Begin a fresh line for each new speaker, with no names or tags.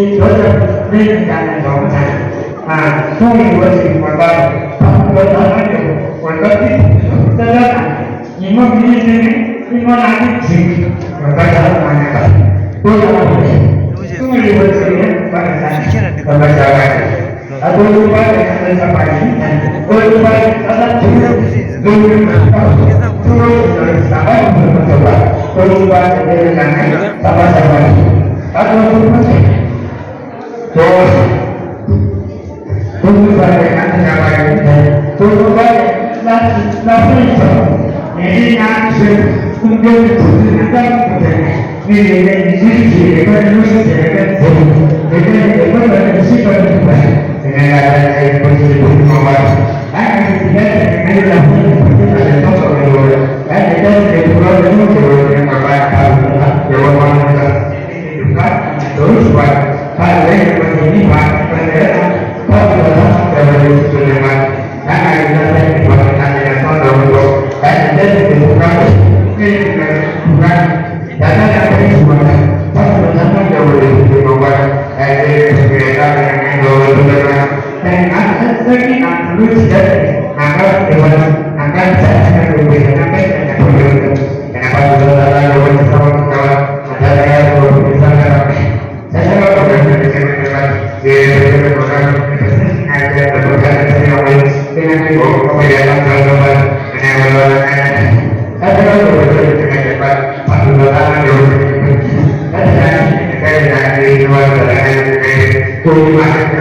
thì đó là nên càng rõ ràng không hiểu gì mà ba không có nói được còn có cái rất là nhưng mà cái này nhưng mà là cái gì mà ta đã làm này tôi đã làm không hiểu gì hết ba là baca atau lupa dengan sampai ini lupa ada turun sampai mencoba lupa dengan sama-sama atau terus lupa dengan siapa ini lupa nasi ini nasi untuk kita ini sisi manusia dengan sifat dengan ada posisi mawar akan tidak dengan ada sosok dulu ada dari pulau yang berbahaya dewan wanita juga terus buat hal yang begini pak penderaan dari Sulaiman karena kita dibuatkan dengan sosok untuk ada bukan bukan data yang bersumber bersama jauh lebih mawar mereka dengan dan lagi perlu tidak agar dewan akan saya lebih sampai kenapa saudara dewan bersama kawan ada yang bersama saya program dari dewan di program ada program dengan ibu kemudian teman-teman dengan ada dengan depan Pak Saudara dewan ada dari luar dari rumah